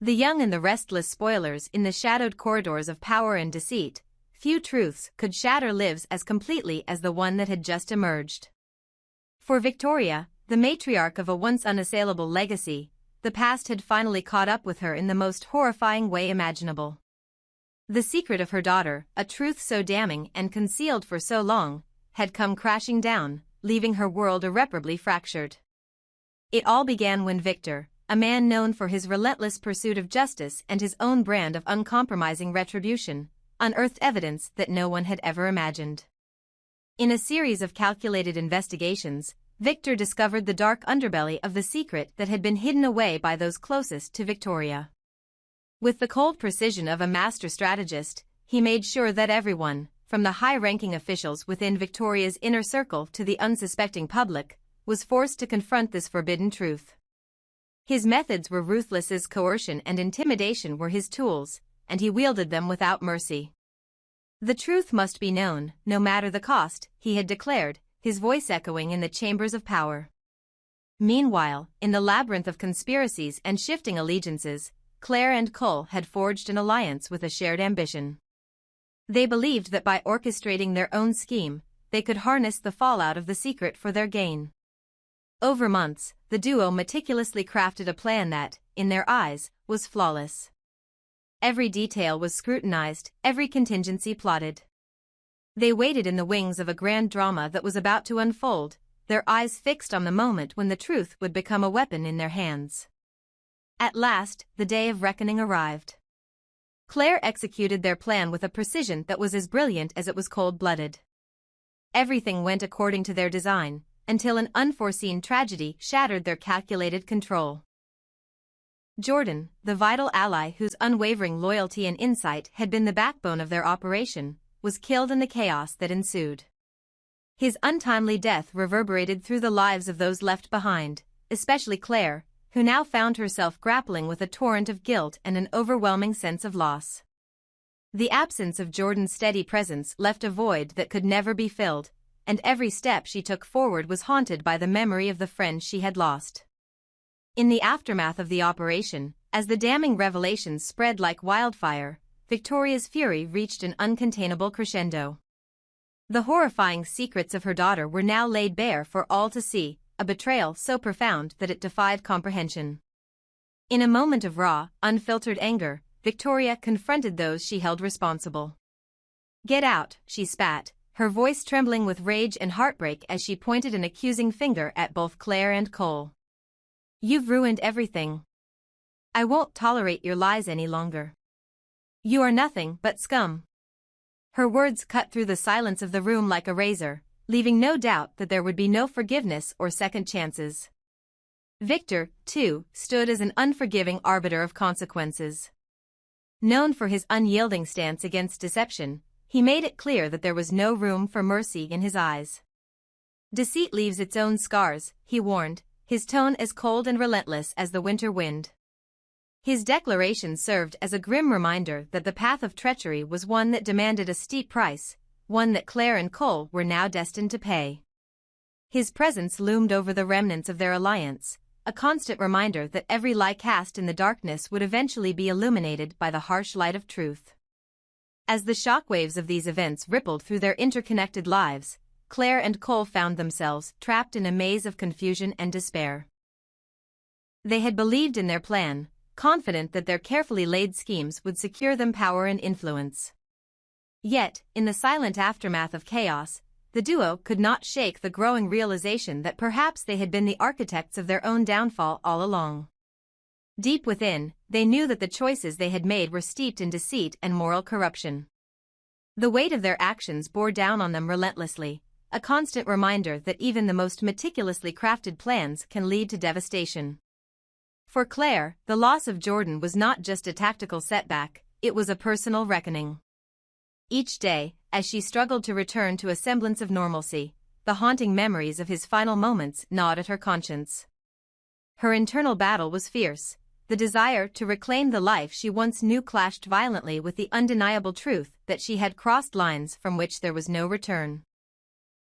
The young and the restless spoilers in the shadowed corridors of power and deceit, few truths could shatter lives as completely as the one that had just emerged. For Victoria, the matriarch of a once unassailable legacy, the past had finally caught up with her in the most horrifying way imaginable. The secret of her daughter, a truth so damning and concealed for so long, had come crashing down, leaving her world irreparably fractured. It all began when Victor, a man known for his relentless pursuit of justice and his own brand of uncompromising retribution, unearthed evidence that no one had ever imagined. In a series of calculated investigations, Victor discovered the dark underbelly of the secret that had been hidden away by those closest to Victoria. With the cold precision of a master strategist, he made sure that everyone, from the high-ranking officials within Victoria's inner circle to the unsuspecting public, was forced to confront this forbidden truth. His methods were ruthless as coercion and intimidation were his tools, and he wielded them without mercy. The truth must be known, no matter the cost, he had declared, his voice echoing in the chambers of power. Meanwhile, in the labyrinth of conspiracies and shifting allegiances, Claire and Cole had forged an alliance with a shared ambition. They believed that by orchestrating their own scheme, they could harness the fallout of the secret for their gain. Over months, the duo meticulously crafted a plan that, in their eyes, was flawless. Every detail was scrutinized, every contingency plotted. They waited in the wings of a grand drama that was about to unfold, their eyes fixed on the moment when the truth would become a weapon in their hands. At last, the day of reckoning arrived. Claire executed their plan with a precision that was as brilliant as it was cold-blooded. Everything went according to their design, until an unforeseen tragedy shattered their calculated control. Jordan, the vital ally whose unwavering loyalty and insight had been the backbone of their operation, was killed in the chaos that ensued. His untimely death reverberated through the lives of those left behind, especially Claire, who now found herself grappling with a torrent of guilt and an overwhelming sense of loss. The absence of Jordan's steady presence left a void that could never be filled, and every step she took forward was haunted by the memory of the friend she had lost. In the aftermath of the operation, as the damning revelations spread like wildfire, Victoria's fury reached an uncontainable crescendo. The horrifying secrets of her daughter were now laid bare for all to see, a betrayal so profound that it defied comprehension. In a moment of raw, unfiltered anger, Victoria confronted those she held responsible. "Get out," she spat, her voice trembling with rage and heartbreak as she pointed an accusing finger at both Claire and Cole. "You've ruined everything. I won't tolerate your lies any longer. You are nothing but scum." Her words cut through the silence of the room like a razor, leaving no doubt that there would be no forgiveness or second chances. Victor, too, stood as an unforgiving arbiter of consequences. Known for his unyielding stance against deception, he made it clear that there was no room for mercy in his eyes. "Deceit leaves its own scars," he warned, his tone as cold and relentless as the winter wind. His declaration served as a grim reminder that the path of treachery was one that demanded a steep price, one that Claire and Cole were now destined to pay. His presence loomed over the remnants of their alliance, a constant reminder that every lie cast in the darkness would eventually be illuminated by the harsh light of truth. As the shockwaves of these events rippled through their interconnected lives, Claire and Cole found themselves trapped in a maze of confusion and despair. They had believed in their plan, confident that their carefully laid schemes would secure them power and influence. Yet, in the silent aftermath of chaos, the duo could not shake the growing realization that perhaps they had been the architects of their own downfall all along. Deep within, they knew that the choices they had made were steeped in deceit and moral corruption. The weight of their actions bore down on them relentlessly, a constant reminder that even the most meticulously crafted plans can lead to devastation. For Claire, the loss of Jordan was not just a tactical setback, it was a personal reckoning. Each day, as she struggled to return to a semblance of normalcy, the haunting memories of his final moments gnawed at her conscience. Her internal battle was fierce, the desire to reclaim the life she once knew clashed violently with the undeniable truth that she had crossed lines from which there was no return.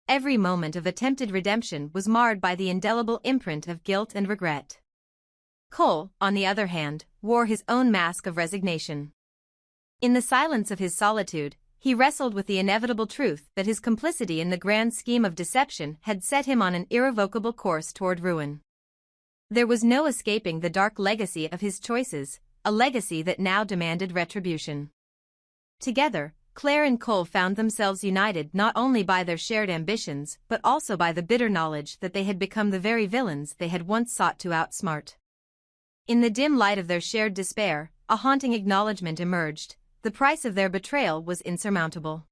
Every moment of attempted redemption was marred by the indelible imprint of guilt and regret. Cole, on the other hand, wore his own mask of resignation. In the silence of his solitude, he wrestled with the inevitable truth that his complicity in the grand scheme of deception had set him on an irrevocable course toward ruin. There was no escaping the dark legacy of his choices, a legacy that now demanded retribution. Together, Claire and Cole found themselves united not only by their shared ambitions but also by the bitter knowledge that they had become the very villains they had once sought to outsmart. In the dim light of their shared despair, a haunting acknowledgement emerged: the price of their betrayal was insurmountable.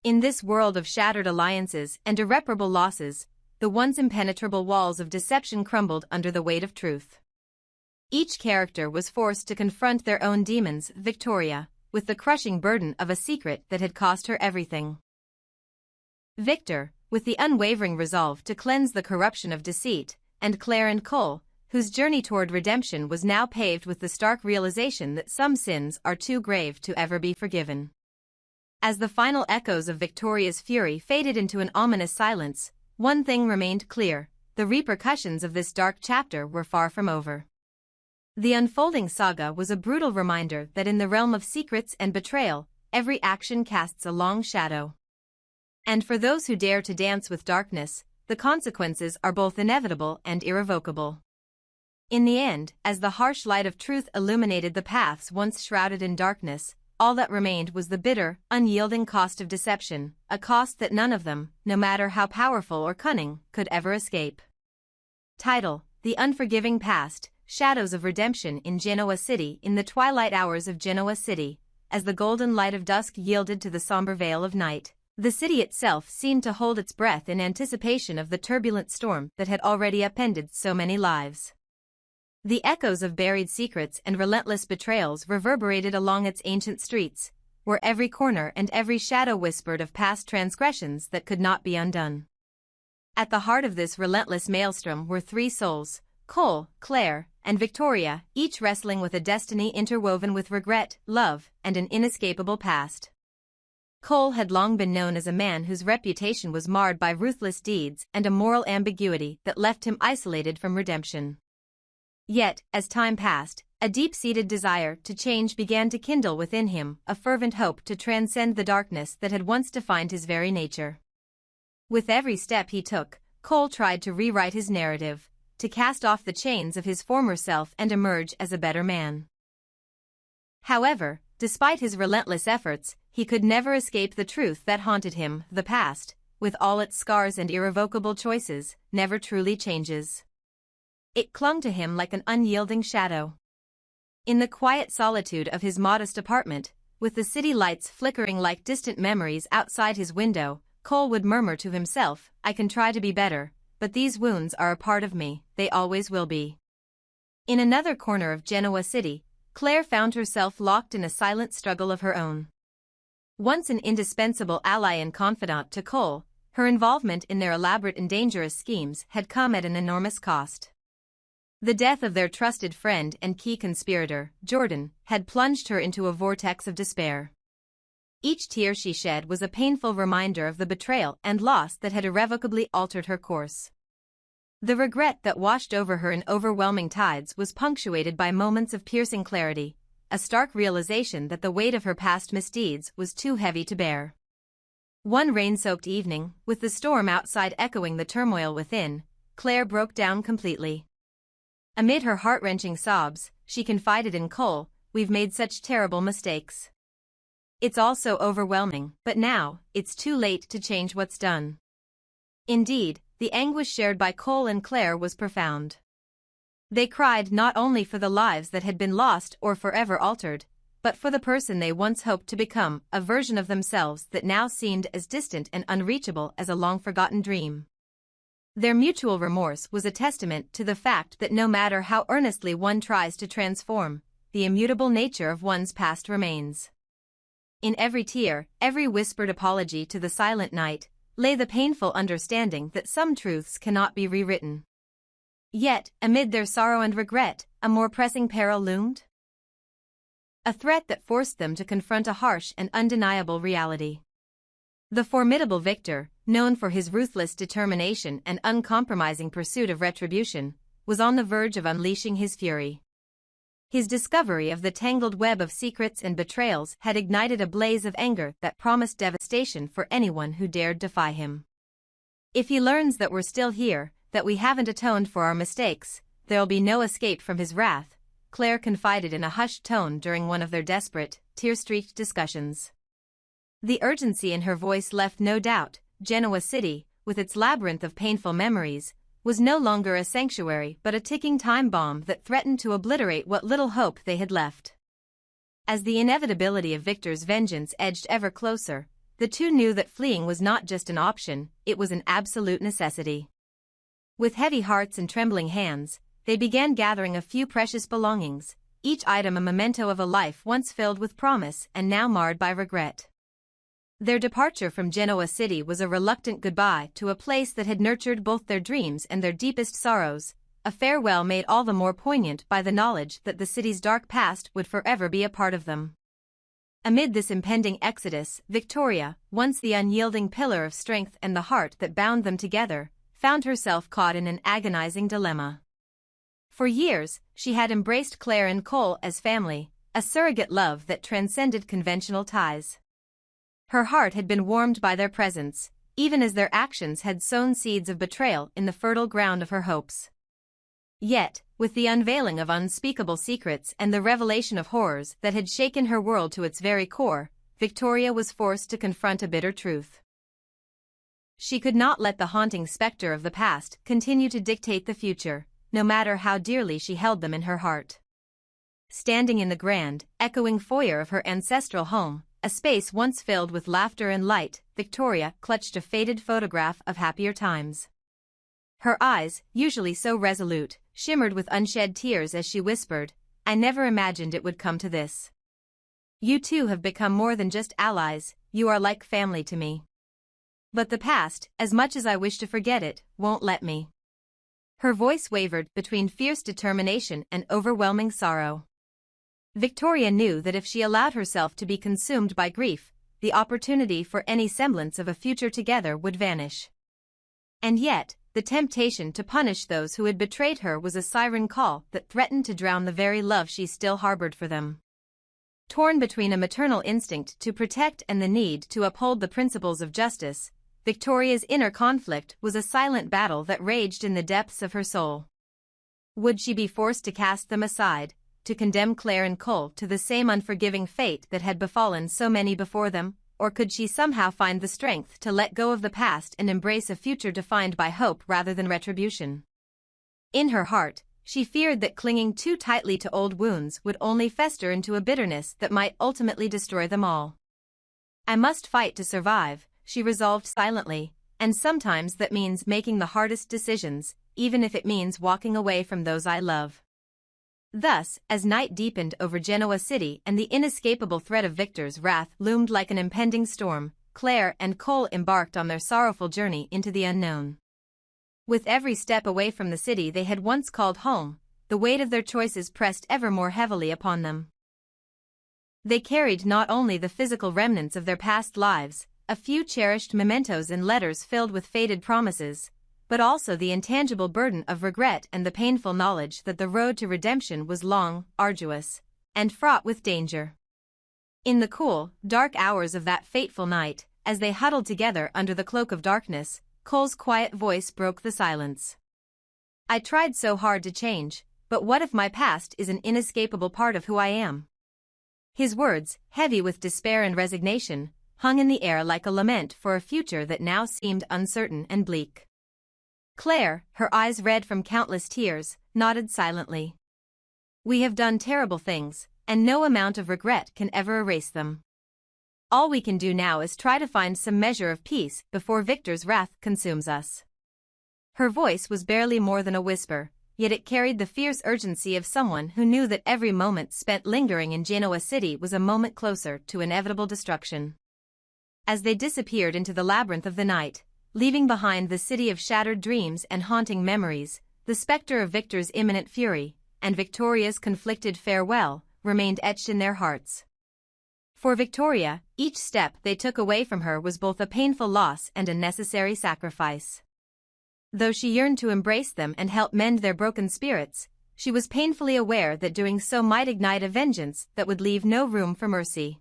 In this world of shattered alliances and irreparable losses, the once impenetrable walls of deception crumbled under the weight of truth. Each character was forced to confront their own demons, Victoria, with the crushing burden of a secret that had cost her everything. Victor, with the unwavering resolve to cleanse the corruption of deceit, and Claire and Cole, whose journey toward redemption was now paved with the stark realization that some sins are too grave to ever be forgiven. As the final echoes of Victoria's fury faded into an ominous silence, one thing remained clear: the repercussions of this dark chapter were far from over. The unfolding saga was a brutal reminder that in the realm of secrets and betrayal, every action casts a long shadow. And for those who dare to dance with darkness, the consequences are both inevitable and irrevocable. In the end, as the harsh light of truth illuminated the paths once shrouded in darkness, all that remained was the bitter, unyielding cost of deception, a cost that none of them, no matter how powerful or cunning, could ever escape. Title: The Unforgiving Past, Shadows of Redemption in Genoa City. In the twilight hours of Genoa City, as the golden light of dusk yielded to the somber veil of night, the city itself seemed to hold its breath in anticipation of the turbulent storm that had already upended so many lives. The echoes of buried secrets and relentless betrayals reverberated along its ancient streets, where every corner and every shadow whispered of past transgressions that could not be undone. At the heart of this relentless maelstrom were three souls: Cole, Claire, and Victoria, each wrestling with a destiny interwoven with regret, love, and an inescapable past. Cole had long been known as a man whose reputation was marred by ruthless deeds and a moral ambiguity that left him isolated from redemption. Yet, as time passed, a deep-seated desire to change began to kindle within him, a fervent hope to transcend the darkness that had once defined his very nature. With every step he took, Cole tried to rewrite his narrative, to cast off the chains of his former self and emerge as a better man. However, despite his relentless efforts, he could never escape the truth that haunted him: the past, with all its scars and irrevocable choices, never truly changes. It clung to him like an unyielding shadow. In the quiet solitude of his modest apartment, with the city lights flickering like distant memories outside his window, Cole would murmur to himself, "I can try to be better, but these wounds are a part of me, they always will be." In another corner of Genoa City, Claire found herself locked in a silent struggle of her own. Once an indispensable ally and confidant to Cole, her involvement in their elaborate and dangerous schemes had come at an enormous cost. The death of their trusted friend and key conspirator, Jordan, had plunged her into a vortex of despair. Each tear she shed was a painful reminder of the betrayal and loss that had irrevocably altered her course. The regret that washed over her in overwhelming tides was punctuated by moments of piercing clarity, a stark realization that the weight of her past misdeeds was too heavy to bear. One rain-soaked evening, with the storm outside echoing the turmoil within, Claire broke down completely. Amid her heart-wrenching sobs, she confided in Cole, "We've made such terrible mistakes. It's all so overwhelming, but now, it's too late to change what's done." Indeed, the anguish shared by Cole and Claire was profound. They cried not only for the lives that had been lost or forever altered, but for the person they once hoped to become, a version of themselves that now seemed as distant and unreachable as a long-forgotten dream. Their mutual remorse was a testament to the fact that no matter how earnestly one tries to transform, the immutable nature of one's past remains. In every tear, every whispered apology to the silent night, lay the painful understanding that some truths cannot be rewritten. Yet, amid their sorrow and regret, a more pressing peril loomed. A threat that forced them to confront a harsh and undeniable reality. The formidable Victor, known for his ruthless determination and uncompromising pursuit of retribution, was on the verge of unleashing his fury. His discovery of the tangled web of secrets and betrayals had ignited a blaze of anger that promised devastation for anyone who dared defy him. If he learns that we're still here, that we haven't atoned for our mistakes, there'll be no escape from his wrath, Claire confided in a hushed tone during one of their desperate, tear-streaked discussions. The urgency in her voice left no doubt. Genoa City, with its labyrinth of painful memories, was no longer a sanctuary but a ticking time bomb that threatened to obliterate what little hope they had left. As the inevitability of Victor's vengeance edged ever closer, the two knew that fleeing was not just an option, it was an absolute necessity. With heavy hearts and trembling hands, they began gathering a few precious belongings, each item a memento of a life once filled with promise and now marred by regret. Their departure from Genoa City was a reluctant goodbye to a place that had nurtured both their dreams and their deepest sorrows, a farewell made all the more poignant by the knowledge that the city's dark past would forever be a part of them. Amid this impending exodus, Victoria, once the unyielding pillar of strength and the heart that bound them together, found herself caught in an agonizing dilemma. For years, she had embraced Claire and Cole as family, a surrogate love that transcended conventional ties. Her heart had been warmed by their presence, even as their actions had sown seeds of betrayal in the fertile ground of her hopes. Yet, with the unveiling of unspeakable secrets and the revelation of horrors that had shaken her world to its very core, Victoria was forced to confront a bitter truth. She could not let the haunting specter of the past continue to dictate the future, no matter how dearly she held them in her heart. Standing in the grand, echoing foyer of her ancestral home, a space once filled with laughter and light, Victoria clutched a faded photograph of happier times. Her eyes, usually so resolute, shimmered with unshed tears as she whispered, "I never imagined it would come to this. You two have become more than just allies, you are like family to me. But the past, as much as I wish to forget it, won't let me." Her voice wavered between fierce determination and overwhelming sorrow. Victoria knew that if she allowed herself to be consumed by grief, the opportunity for any semblance of a future together would vanish. And yet, the temptation to punish those who had betrayed her was a siren call that threatened to drown the very love she still harbored for them. Torn between a maternal instinct to protect and the need to uphold the principles of justice, Victoria's inner conflict was a silent battle that raged in the depths of her soul. Would she be forced to cast them aside, to condemn Claire and Cole to the same unforgiving fate that had befallen so many before them, or could she somehow find the strength to let go of the past and embrace a future defined by hope rather than retribution? In her heart, she feared that clinging too tightly to old wounds would only fester into a bitterness that might ultimately destroy them all. "I must fight to survive," she resolved silently, "and sometimes that means making the hardest decisions, even if it means walking away from those I love." Thus, as night deepened over Genoa City and the inescapable threat of Victor's wrath loomed like an impending storm, Claire and Cole embarked on their sorrowful journey into the unknown. With every step away from the city they had once called home, the weight of their choices pressed ever more heavily upon them. They carried not only the physical remnants of their past lives, a few cherished mementos and letters filled with faded promises, but also the intangible burden of regret and the painful knowledge that the road to redemption was long, arduous, and fraught with danger. In the cool, dark hours of that fateful night, as they huddled together under the cloak of darkness, Cole's quiet voice broke the silence. "I tried so hard to change, but what if my past is an inescapable part of who I am?" His words, heavy with despair and resignation, hung in the air like a lament for a future that now seemed uncertain and bleak. Claire, her eyes red from countless tears, nodded silently. "We have done terrible things, and no amount of regret can ever erase them. All we can do now is try to find some measure of peace before Victor's wrath consumes us." Her voice was barely more than a whisper, yet it carried the fierce urgency of someone who knew that every moment spent lingering in Genoa City was a moment closer to inevitable destruction. As they disappeared into the labyrinth of the night, leaving behind the city of shattered dreams and haunting memories, the specter of Victor's imminent fury, and Victoria's conflicted farewell, remained etched in their hearts. For Victoria, each step they took away from her was both a painful loss and a necessary sacrifice. Though she yearned to embrace them and help mend their broken spirits, she was painfully aware that doing so might ignite a vengeance that would leave no room for mercy.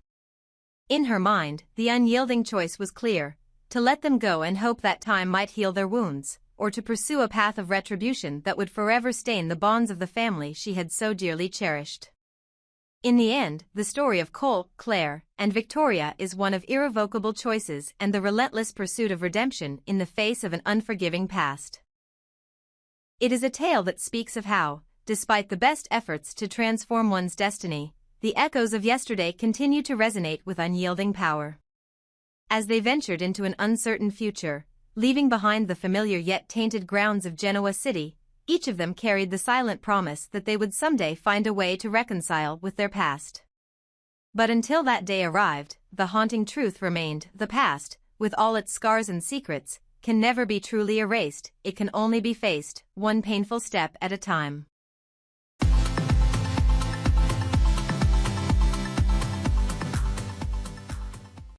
In her mind, the unyielding choice was clear: to let them go and hope that time might heal their wounds, or to pursue a path of retribution that would forever stain the bonds of the family she had so dearly cherished. In the end, the story of Cole, Claire, and Victoria is one of irrevocable choices and the relentless pursuit of redemption in the face of an unforgiving past. It is a tale that speaks of how, despite the best efforts to transform one's destiny, the echoes of yesterday continue to resonate with unyielding power. As they ventured into an uncertain future, leaving behind the familiar yet tainted grounds of Genoa City, each of them carried the silent promise that they would someday find a way to reconcile with their past. But until that day arrived, the haunting truth remained: the past, with all its scars and secrets, can never be truly erased. It can only be faced, one painful step at a time.